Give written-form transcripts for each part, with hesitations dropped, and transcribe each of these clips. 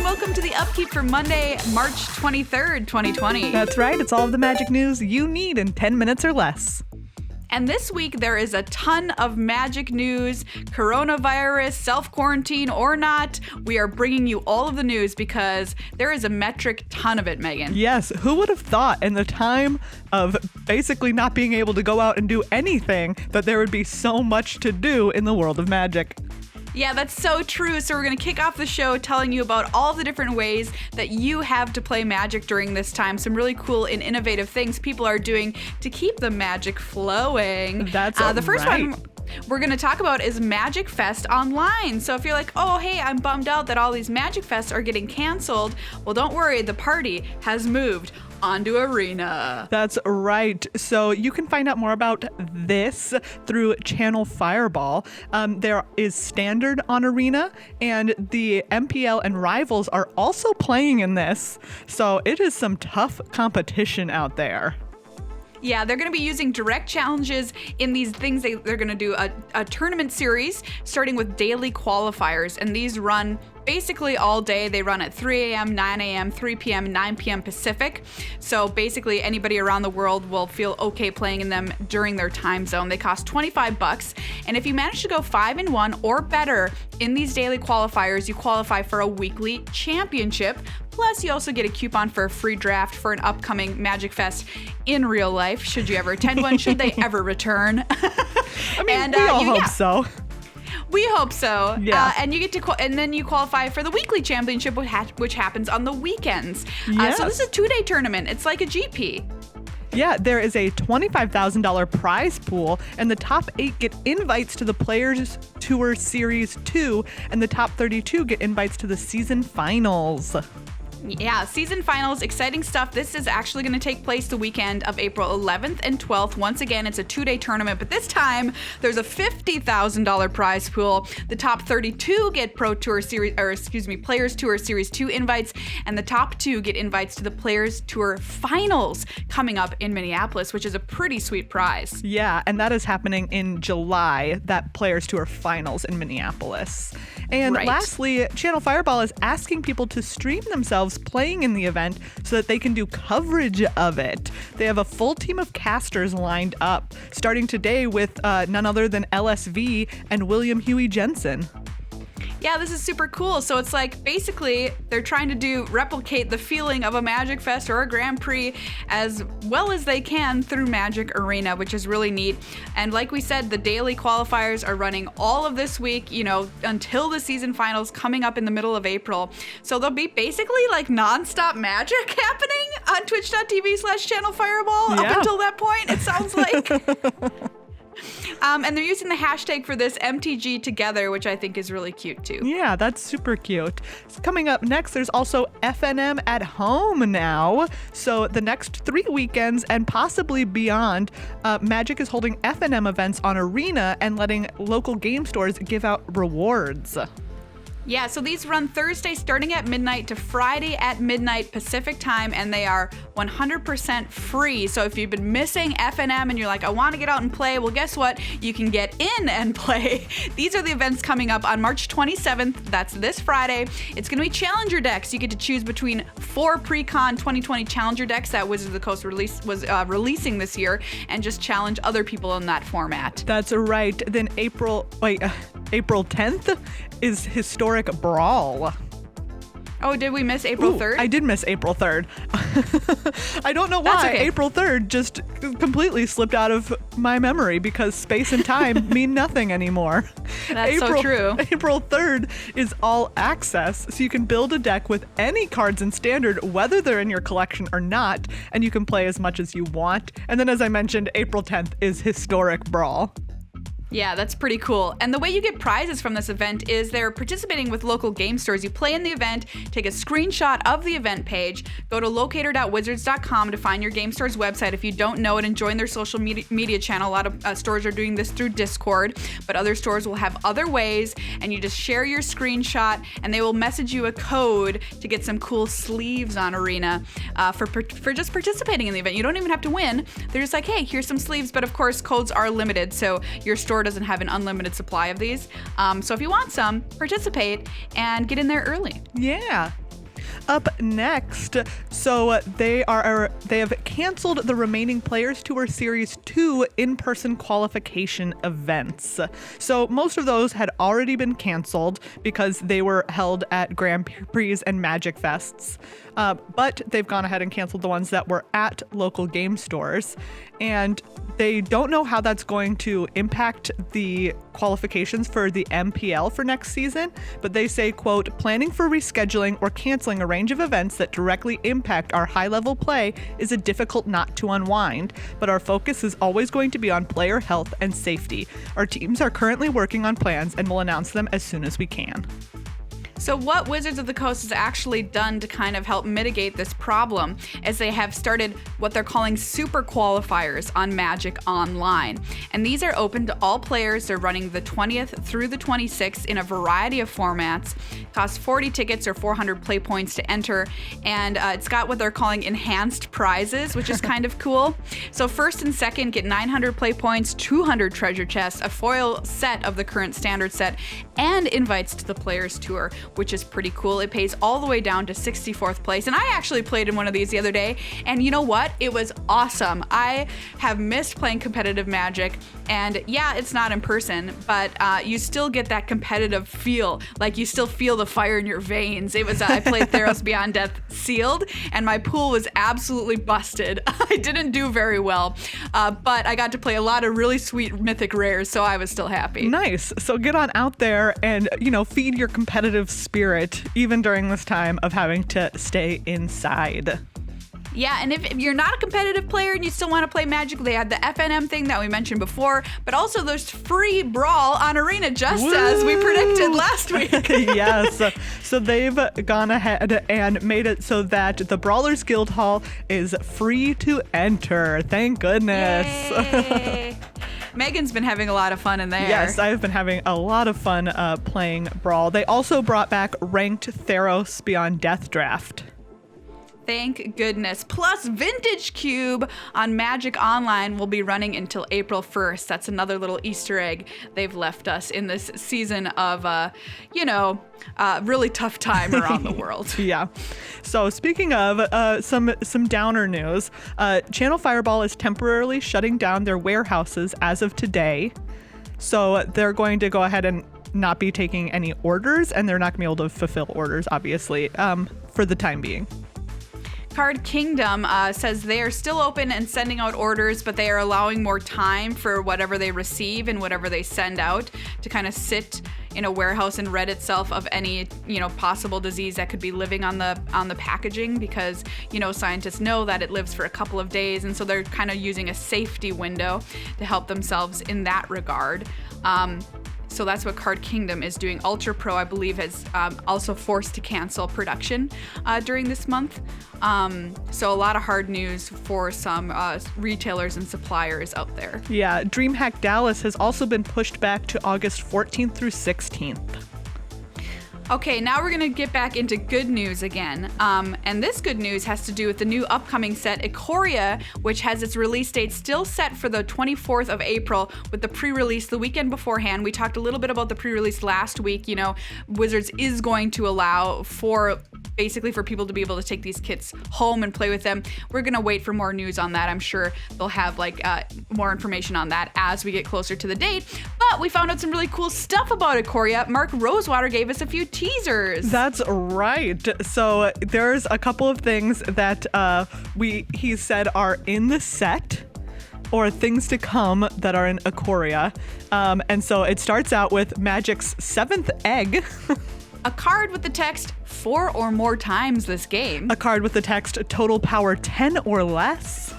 welcome to the Upkeep for Monday, March 23rd, 2020. That's right. It's all of the Magic news you need in 10 minutes or less. And this week, there is a ton of Magic news, coronavirus, self-quarantine or not. We are bringing you all of the news because there is a metric ton of it, Megan. Yes. Who would have thought in the time of basically not being able to go out and do anything that there would be so much to do in the world of Magic? Yeah, that's so true. So we're going to kick off the show telling you about all the different ways that you have to play Magic during this time. Some really cool and innovative things people are doing to keep the magic flowing. That's the first one we're going to talk about is Magic Fest Online. So if you're like, oh, hey, I'm bummed out that all these Magic Fests are getting canceled, well, don't worry. The party has moved onto Arena. That's right. So you can find out more about this through Channel Fireball. There is Standard on Arena, and the MPL and Rivals are also playing in this. So it is some tough competition out there. Yeah, they're going to be using direct challenges in these things. They're going to do a tournament series starting with daily qualifiers, and these run basically all day. They run at 3 a.m., 9 a.m., 3 p.m., 9 p.m. Pacific. So basically anybody around the world will feel okay playing in them during their time zone. They cost $25. And if you manage to go 5-1 or better in these daily qualifiers, you qualify for a weekly championship. Plus, you also get a coupon for a free draft for an upcoming Magic Fest in real life, should you ever attend one, should they ever return. I mean, we all hope so. We hope so. Yeah. And you get to and then you qualify for the weekly championship, which happens on the weekends. Yes. So this is a 2-day tournament. It's like a GP. Yeah, there is a $25,000 prize pool, and the top 8 get invites to the Players Tour Series 2, and the top 32 get invites to the season finals. Yeah, season finals, exciting stuff. This is actually going to take place the weekend of April 11th and 12th. Once again, it's a 2-day tournament, but this time there's a $50,000 prize pool. The top 32 get Players Tour Series 2 invites, and the top 2 get invites to the Players Tour Finals coming up in Minneapolis, which is a pretty sweet prize. Yeah, and that is happening in July, that Players Tour Finals in Minneapolis. And lastly, Channel Fireball is asking people to stream themselves playing in the event so that they can do coverage of it. They have a full team of casters lined up, starting today with none other than LSV and William Huey Jensen. Yeah, this is super cool. So it's like basically they're trying to replicate the feeling of a Magic Fest or a Grand Prix as well as they can through Magic Arena, which is really neat. And like we said, the daily qualifiers are running all of this week, until the season finals coming up in the middle of April. So there'll be basically like nonstop Magic happening on twitch.tv/Channel Fireball up until that point, it sounds like. And they're using the hashtag for this MTG together, which I think is really cute too. Yeah, that's super cute. So coming up next, there's also FNM at home now. So the next 3 weekends and possibly beyond, Magic is holding FNM events on Arena and letting local game stores give out rewards. Yeah, so these run Thursday starting at midnight to Friday at midnight Pacific time, and they are 100% free. So if you've been missing FNM and you're like, I want to get out and play, well, guess what? You can get in and play. These are the events coming up on March 27th. That's this Friday. It's going to be Challenger decks. You get to choose between 4 pre-con 2020 Challenger decks that Wizards of the Coast was releasing this year, and just challenge other people in that format. That's right. Then April 10th is Historic Brawl. Oh, did we miss April 3rd? I did miss April 3rd. I don't know why. Okay. April 3rd just completely slipped out of my memory because space and time mean nothing anymore. That's so true. April 3rd is all access, so you can build a deck with any cards in Standard, whether they're in your collection or not, and you can play as much as you want. And then, as I mentioned, April 10th is Historic Brawl. Yeah, that's pretty cool. And the way you get prizes from this event is they're participating with local game stores. You play in the event, take a screenshot of the event page, go to locator.wizards.com to find your game store's website if you don't know it, and join their social media channel. A lot of stores are doing this through Discord, but other stores will have other ways, and you just share your screenshot and they will message you a code to get some cool sleeves on Arena for just participating in the event. You don't even have to win. They're just like, hey, here's some sleeves, but of course codes are limited, so your store doesn't have an unlimited supply of these. So if you want some, participate and get in there early. Yeah. Up next, so they have canceled the remaining Players Tour Series 2 in-person qualification events. So most of those had already been canceled because they were held at Grand Prix and Magic Fests. But they've gone ahead and canceled the ones that were at local game stores. And they don't know how that's going to impact the qualifications for the MPL for next season, but they say, quote, planning for rescheduling or canceling a range of events that directly impact our high-level play is a difficult knot to unwind, but our focus is always going to be on player health and safety. Our teams are currently working on plans and will announce them as soon as we can. So what Wizards of the Coast has actually done to kind of help mitigate this problem is they have started what they're calling super qualifiers on Magic Online. And these are open to all players. They're running the 20th through the 26th in a variety of formats. Costs 40 tickets or 400 play points to enter. And it's got what they're calling enhanced prizes, which is kind of cool. So first and second get 900 play points, 200 treasure chests, a foil set of the current standard set, and invites to the Players Tour, which is pretty cool. It pays all the way down to 64th place. And I actually played in one of these the other day, and you know what? It was awesome. I have missed playing competitive Magic, and yeah, it's not in person, but you still get that competitive feel. Like you still feel the fire in your veins. It was, I played Theros Beyond Death Sealed, and my pool was absolutely busted. I didn't do very well, but I got to play a lot of really sweet mythic rares, so I was still happy. Nice. So get on out there and, feed your competitive spirit, even during this time of having to stay inside. Yeah, and if you're not a competitive player and you still want to play Magic, they had the FNM thing that we mentioned before, but also there's free Brawl on Arena, just as we predicted last week. Yes. So they've gone ahead and made it so that the Brawlers Guild Hall is free to enter. Thank goodness. Yay. Megan's been having a lot of fun in there. Yes, I've been having a lot of fun playing Brawl. They also brought back ranked Theros Beyond Death Draft. Thank goodness. Plus, Vintage Cube on Magic Online will be running until April 1st. That's another little Easter egg they've left us in this season of, really tough time around the world. Yeah. So speaking of some downer news, Channel Fireball is temporarily shutting down their warehouses as of today. So they're going to go ahead and not be taking any orders, and they're not going to be able to fulfill orders, obviously, for the time being. Card Kingdom says they are still open and sending out orders, but they are allowing more time for whatever they receive and whatever they send out to kind of sit in a warehouse and rid itself of any, possible disease that could be living on the packaging, because, scientists know that it lives for a couple of days, and so they're kind of using a safety window to help themselves in that regard. So that's what Card Kingdom is doing. Ultra Pro, I believe, has also forced to cancel production during this month. So a lot of hard news for some retailers and suppliers out there. Yeah, DreamHack Dallas has also been pushed back to August 14th through 16th. Okay, now we're gonna get back into good news again. And this good news has to do with the new upcoming set, Aquaria, which has its release date still set for the 24th of April with the pre-release the weekend beforehand. We talked a little bit about the pre-release last week. Wizards is going to allow for people to be able to take these kits home and play with them. We're gonna wait for more news on that. I'm sure they'll have more information on that as we get closer to the date. But we found out some really cool stuff about Aquaria. Mark Rosewater gave us a few teasers. That's right. So there's a couple of things that he said are in the set, or things to come that are in Aquaria. And so it starts out with Magic's 7th egg. A card with the text 4 or more times this game. A card with the text total power 10 or less.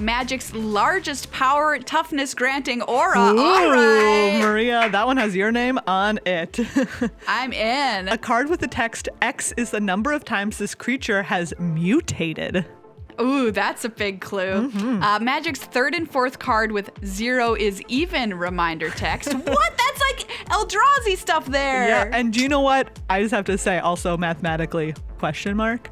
Magic's largest power toughness granting aura. Ooh, all right. Maria, that one has your name on it. I'm in. A card with the text X is the number of times this creature has mutated. Ooh, that's a big clue. Mm-hmm. Magic's 3rd and 4th card with 0 is even reminder text. What? That's like Eldrazi stuff there. Yeah, and do you know what? I just have to say, also mathematically, question mark.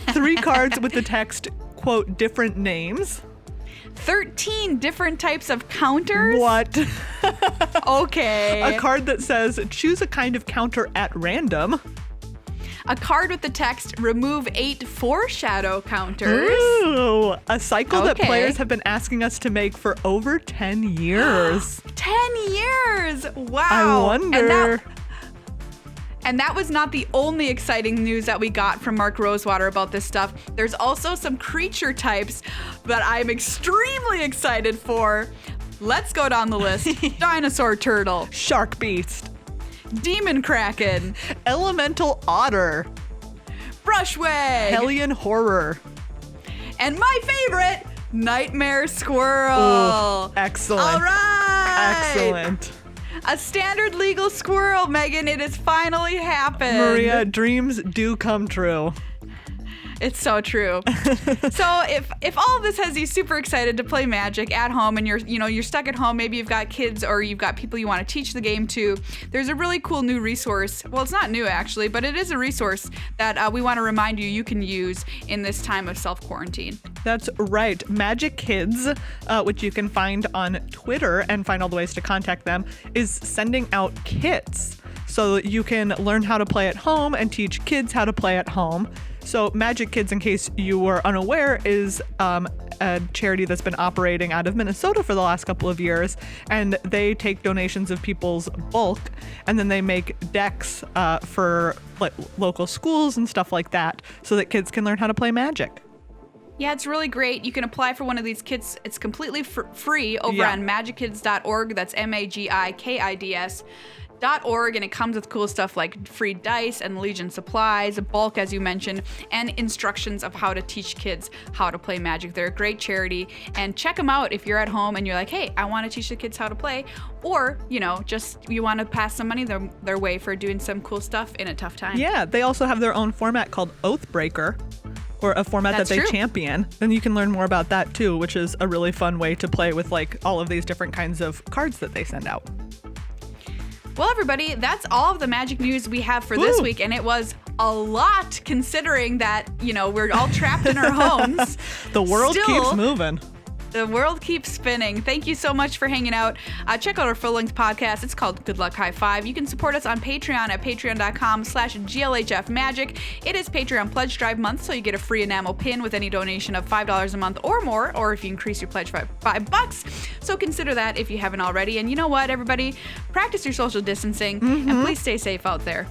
3 cards with the text, quote, different names. 13 different types of counters? What? Okay. A card that says, choose a kind of counter at random. a card with the text, remove 8 foreshadow counters. Ooh, a cycle that players have been asking us to make for over 10 years. 10 years! Wow. I wonder. And that was not the only exciting news that we got from Mark Rosewater about this stuff. There's also some creature types that I'm extremely excited for. Let's go down the list. Dinosaur turtle. Shark beast. Demon kraken. Elemental otter. Brushwag. Hellion horror. And my favorite, nightmare squirrel. Ooh, excellent. All right. Excellent. A standard legal squirrel, Megan. It has finally happened. Maria, dreams do come true. It's so true. So if all of this has you super excited to play Magic at home and you're stuck at home, maybe you've got kids or you've got people you want to teach the game to, there's a really cool new resource. Well, it's not new actually, but it is a resource that we want to remind you can use in this time of self-quarantine. That's right. Magic Kids, which you can find on Twitter and find all the ways to contact them, is sending out kits so that you can learn how to play at home and teach kids how to play at home. So Magic Kids, in case you were unaware, is a charity that's been operating out of Minnesota for the last couple of years, and they take donations of people's bulk, and then they make decks for local schools and stuff like that so that kids can learn how to play Magic. Yeah, it's really great. You can apply for one of these kits. It's completely free over on magickids.org. That's MAGIKIDS.org, and it comes with cool stuff like free dice and Legion supplies, bulk, as you mentioned, and instructions of how to teach kids how to play Magic. They're a great charity, and check them out if you're at home and you're like, hey, I want to teach the kids how to play, or, just you want to pass some money their way for doing some cool stuff in a tough time. Yeah, they also have their own format called Oathbreaker, or a format that they champion. And you can learn more about that too, which is a really fun way to play with all of these different kinds of cards that they send out. Well, everybody, that's all of the Magic news we have for this week, and it was a lot considering that, we're all trapped in our homes. The world keeps moving. The world keeps spinning. Thank you so much for hanging out. Check out our full-length podcast. It's called Good Luck High Five. You can support us on Patreon at patreon.com/GLHFmagic. It is Patreon Pledge Drive month, so you get a free enamel pin with any donation of $5 a month or more, or if you increase your pledge by $5. So consider that if you haven't already. And you know what, everybody? Practice your social distancing, and please stay safe out there.